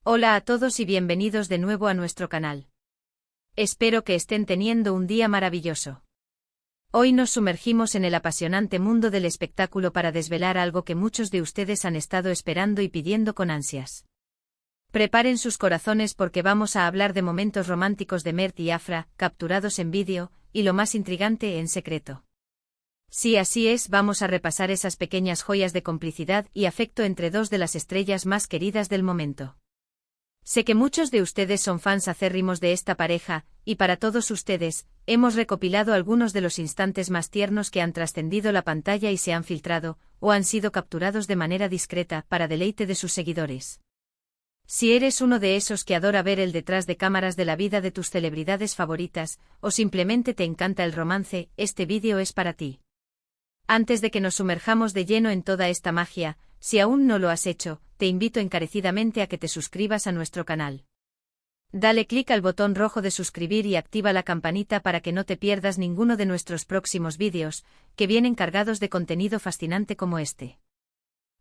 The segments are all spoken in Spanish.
Hola a todos y bienvenidos de nuevo a nuestro canal. Espero que estén teniendo un día maravilloso. Hoy nos sumergimos en el apasionante mundo del espectáculo para desvelar algo que muchos de ustedes han estado esperando y pidiendo con ansias. Preparen sus corazones porque vamos a hablar de momentos románticos de Mert y Afra, capturados en vídeo, y lo más intrigante, en secreto. Sí, así es, vamos a repasar esas pequeñas joyas de complicidad y afecto entre dos de las estrellas más queridas del momento. Sé que muchos de ustedes son fans acérrimos de esta pareja, y para todos ustedes, hemos recopilado algunos de los instantes más tiernos que han trascendido la pantalla y se han filtrado, o han sido capturados de manera discreta, para deleite de sus seguidores. Si eres uno de esos que adora ver el detrás de cámaras de la vida de tus celebridades favoritas, o simplemente te encanta el romance, este vídeo es para ti. Antes de que nos sumerjamos de lleno en toda esta magia, si aún no lo has hecho, te invito encarecidamente a que te suscribas a nuestro canal. Dale clic al botón rojo de suscribir y activa la campanita para que no te pierdas ninguno de nuestros próximos vídeos, que vienen cargados de contenido fascinante como este.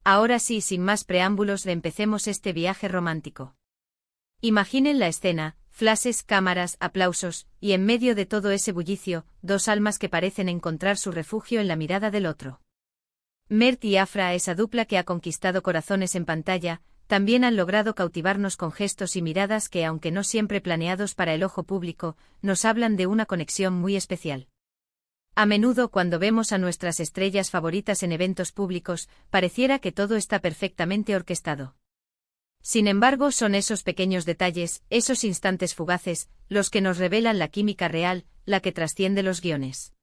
Ahora sí, sin más preámbulos, empecemos este viaje romántico. Imaginen la escena, flashes, cámaras, aplausos, y en medio de todo ese bullicio, dos almas que parecen encontrar su refugio en la mirada del otro. Mert y Afra, esa dupla que ha conquistado corazones en pantalla, también han logrado cautivarnos con gestos y miradas que, aunque no siempre planeados para el ojo público, nos hablan de una conexión muy especial. A menudo, cuando vemos a nuestras estrellas favoritas en eventos públicos, pareciera que todo está perfectamente orquestado. Sin embargo, son esos pequeños detalles, esos instantes fugaces, los que nos revelan la química real, la que trasciende los guiones.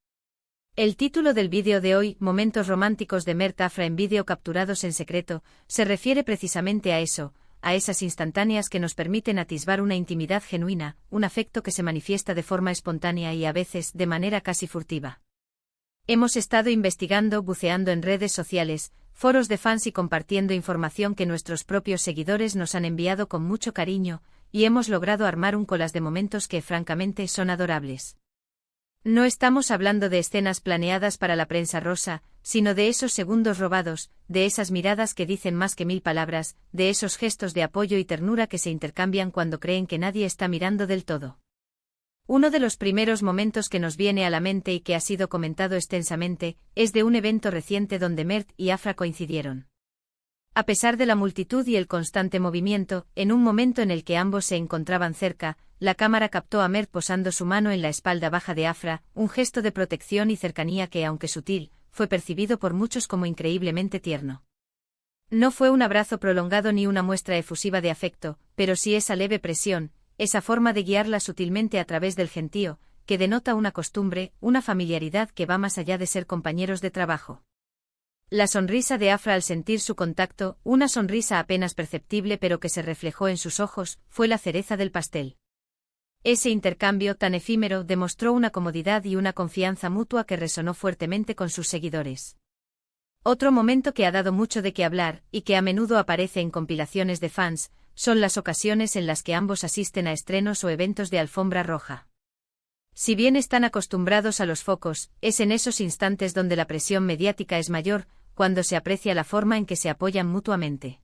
El título del vídeo de hoy, Momentos románticos de Mert Afra en vídeo capturados en secreto, se refiere precisamente a eso, a esas instantáneas que nos permiten atisbar una intimidad genuina, un afecto que se manifiesta de forma espontánea y a veces de manera casi furtiva. Hemos estado investigando, buceando en redes sociales, foros de fans y compartiendo información que nuestros propios seguidores nos han enviado con mucho cariño, y hemos logrado armar un collage de momentos que francamente son adorables. No estamos hablando de escenas planeadas para la prensa rosa, sino de esos segundos robados, de esas miradas que dicen más que 1000 palabras, de esos gestos de apoyo y ternura que se intercambian cuando creen que nadie está mirando del todo. Uno de los primeros momentos que nos viene a la mente y que ha sido comentado extensamente, es de un evento reciente donde Mert y Afra coincidieron. A pesar de la multitud y el constante movimiento, en un momento en el que ambos se encontraban cerca, la cámara captó a Mert posando su mano en la espalda baja de Afra, un gesto de protección y cercanía que, aunque sutil, fue percibido por muchos como increíblemente tierno. No fue un abrazo prolongado ni una muestra efusiva de afecto, pero sí esa leve presión, esa forma de guiarla sutilmente a través del gentío, que denota una costumbre, una familiaridad que va más allá de ser compañeros de trabajo. La sonrisa de Afra al sentir su contacto, una sonrisa apenas perceptible pero que se reflejó en sus ojos, fue la cereza del pastel. Ese intercambio tan efímero demostró una comodidad y una confianza mutua que resonó fuertemente con sus seguidores. Otro momento que ha dado mucho de qué hablar, y que a menudo aparece en compilaciones de fans, son las ocasiones en las que ambos asisten a estrenos o eventos de alfombra roja. Si bien están acostumbrados a los focos, es en esos instantes donde la presión mediática es mayor, cuando se aprecia la forma en que se apoyan mutuamente.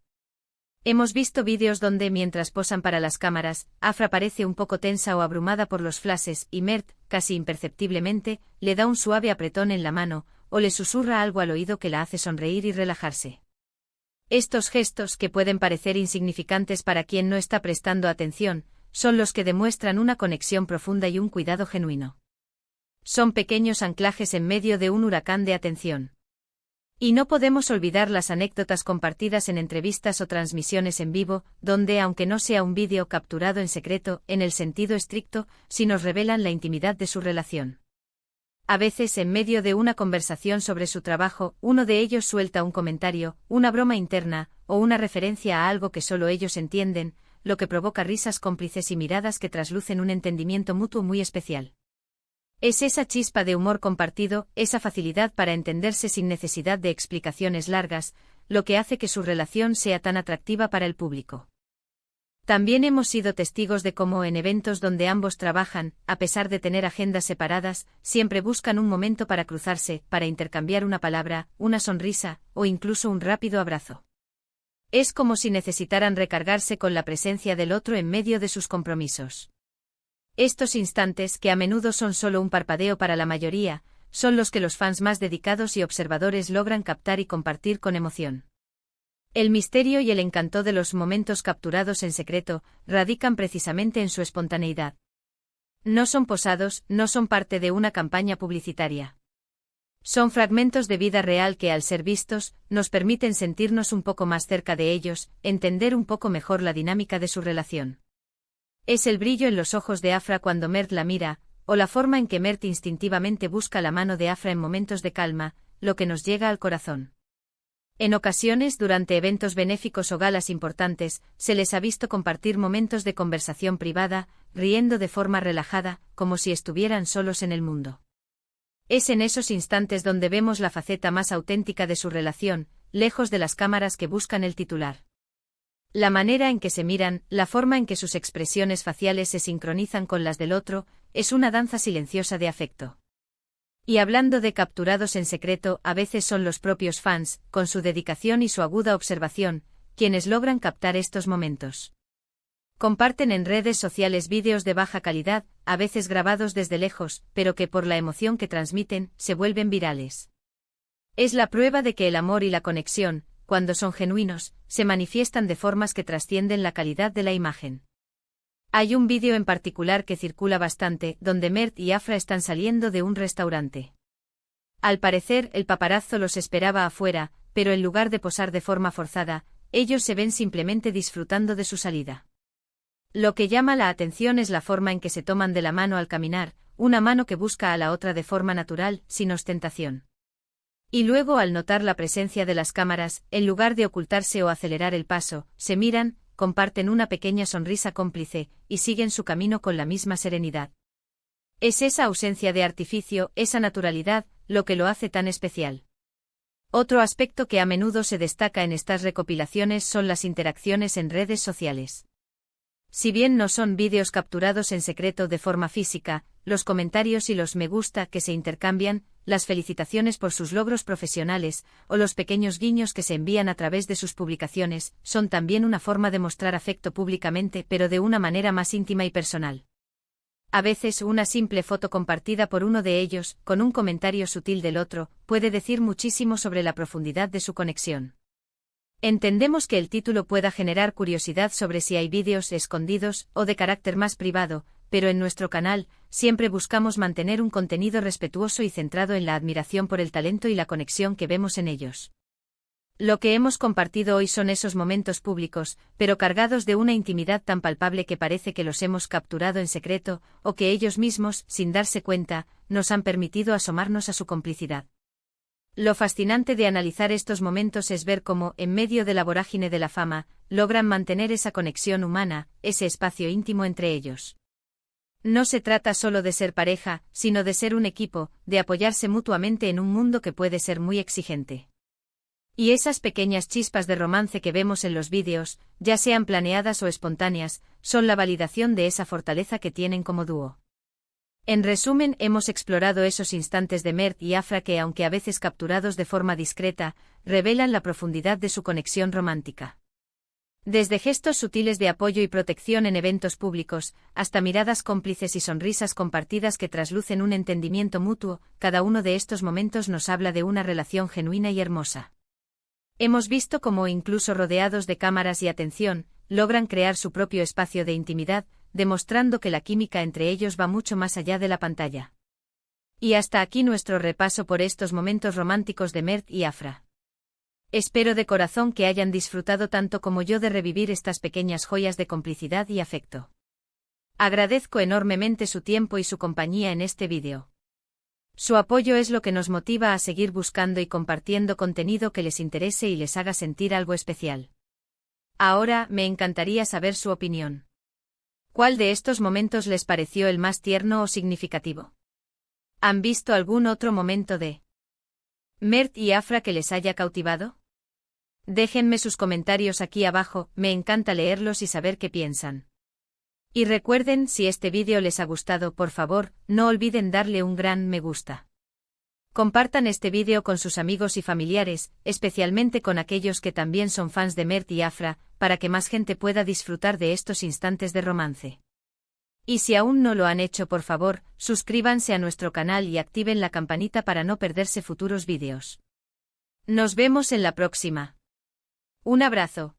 Hemos visto vídeos donde, mientras posan para las cámaras, Afra parece un poco tensa o abrumada por los flashes y Mert, casi imperceptiblemente, le da un suave apretón en la mano, o le susurra algo al oído que la hace sonreír y relajarse. Estos gestos, que pueden parecer insignificantes para quien no está prestando atención, son los que demuestran una conexión profunda y un cuidado genuino. Son pequeños anclajes en medio de un huracán de atención. Y no podemos olvidar las anécdotas compartidas en entrevistas o transmisiones en vivo, donde, aunque no sea un vídeo capturado en secreto, en el sentido estricto, sí nos revelan la intimidad de su relación. A veces, en medio de una conversación sobre su trabajo, uno de ellos suelta un comentario, una broma interna, o una referencia a algo que solo ellos entienden, lo que provoca risas cómplices y miradas que traslucen un entendimiento mutuo muy especial. Es esa chispa de humor compartido, esa facilidad para entenderse sin necesidad de explicaciones largas, lo que hace que su relación sea tan atractiva para el público. También hemos sido testigos de cómo en eventos donde ambos trabajan, a pesar de tener agendas separadas, siempre buscan un momento para cruzarse, para intercambiar una palabra, una sonrisa, o incluso un rápido abrazo. Es como si necesitaran recargarse con la presencia del otro en medio de sus compromisos. Estos instantes, que a menudo son solo un parpadeo para la mayoría, son los que los fans más dedicados y observadores logran captar y compartir con emoción. El misterio y el encanto de los momentos capturados en secreto radican precisamente en su espontaneidad. No son posados, no son parte de una campaña publicitaria. Son fragmentos de vida real que, al ser vistos, nos permiten sentirnos un poco más cerca de ellos, entender un poco mejor la dinámica de su relación. Es el brillo en los ojos de Afra cuando Mert la mira, o la forma en que Mert instintivamente busca la mano de Afra en momentos de calma, lo que nos llega al corazón. En ocasiones, durante eventos benéficos o galas importantes, se les ha visto compartir momentos de conversación privada, riendo de forma relajada, como si estuvieran solos en el mundo. Es en esos instantes donde vemos la faceta más auténtica de su relación, lejos de las cámaras que buscan el titular. La manera en que se miran, la forma en que sus expresiones faciales se sincronizan con las del otro, es una danza silenciosa de afecto. Y hablando de capturados en secreto, a veces son los propios fans, con su dedicación y su aguda observación, quienes logran captar estos momentos. Comparten en redes sociales vídeos de baja calidad, a veces grabados desde lejos, pero que por la emoción que transmiten, se vuelven virales. Es la prueba de que el amor y la conexión, cuando son genuinos, se manifiestan de formas que trascienden la calidad de la imagen. Hay un vídeo en particular que circula bastante, donde Mert y Afra están saliendo de un restaurante. Al parecer, el paparazzo los esperaba afuera, pero en lugar de posar de forma forzada, ellos se ven simplemente disfrutando de su salida. Lo que llama la atención es la forma en que se toman de la mano al caminar, una mano que busca a la otra de forma natural, sin ostentación. Y luego, al notar la presencia de las cámaras, en lugar de ocultarse o acelerar el paso, se miran, comparten una pequeña sonrisa cómplice, y siguen su camino con la misma serenidad. Es esa ausencia de artificio, esa naturalidad, lo que lo hace tan especial. Otro aspecto que a menudo se destaca en estas recopilaciones son las interacciones en redes sociales. Si bien no son vídeos capturados en secreto de forma física, los comentarios y los me gusta que se intercambian, las felicitaciones por sus logros profesionales, o los pequeños guiños que se envían a través de sus publicaciones, son también una forma de mostrar afecto públicamente, pero de una manera más íntima y personal. A veces una simple foto compartida por uno de ellos, con un comentario sutil del otro, puede decir muchísimo sobre la profundidad de su conexión. Entendemos que el título pueda generar curiosidad sobre si hay vídeos escondidos o de carácter más privado, pero en nuestro canal, siempre buscamos mantener un contenido respetuoso y centrado en la admiración por el talento y la conexión que vemos en ellos. Lo que hemos compartido hoy son esos momentos públicos, pero cargados de una intimidad tan palpable que parece que los hemos capturado en secreto, o que ellos mismos, sin darse cuenta, nos han permitido asomarnos a su complicidad. Lo fascinante de analizar estos momentos es ver cómo, en medio de la vorágine de la fama, logran mantener esa conexión humana, ese espacio íntimo entre ellos. No se trata solo de ser pareja, sino de ser un equipo, de apoyarse mutuamente en un mundo que puede ser muy exigente. Y esas pequeñas chispas de romance que vemos en los vídeos, ya sean planeadas o espontáneas, son la validación de esa fortaleza que tienen como dúo. En resumen, hemos explorado esos instantes de Mert y Afra que, aunque a veces capturados de forma discreta, revelan la profundidad de su conexión romántica. Desde gestos sutiles de apoyo y protección en eventos públicos, hasta miradas cómplices y sonrisas compartidas que traslucen un entendimiento mutuo, cada uno de estos momentos nos habla de una relación genuina y hermosa. Hemos visto cómo, incluso rodeados de cámaras y atención, logran crear su propio espacio de intimidad, demostrando que la química entre ellos va mucho más allá de la pantalla. Y hasta aquí nuestro repaso por estos momentos románticos de Mert y Afra. Espero de corazón que hayan disfrutado tanto como yo de revivir estas pequeñas joyas de complicidad y afecto. Agradezco enormemente su tiempo y su compañía en este vídeo. Su apoyo es lo que nos motiva a seguir buscando y compartiendo contenido que les interese y les haga sentir algo especial. Ahora, me encantaría saber su opinión. ¿Cuál de estos momentos les pareció el más tierno o significativo? ¿Han visto algún otro momento de Mert y Afra que les haya cautivado? Déjenme sus comentarios aquí abajo, me encanta leerlos y saber qué piensan. Y recuerden, si este vídeo les ha gustado, por favor, no olviden darle un gran me gusta. Compartan este vídeo con sus amigos y familiares, especialmente con aquellos que también son fans de Mert y Afra, para que más gente pueda disfrutar de estos instantes de romance. Y si aún no lo han hecho, por favor, suscríbanse a nuestro canal y activen la campanita para no perderse futuros vídeos. Nos vemos en la próxima. Un abrazo.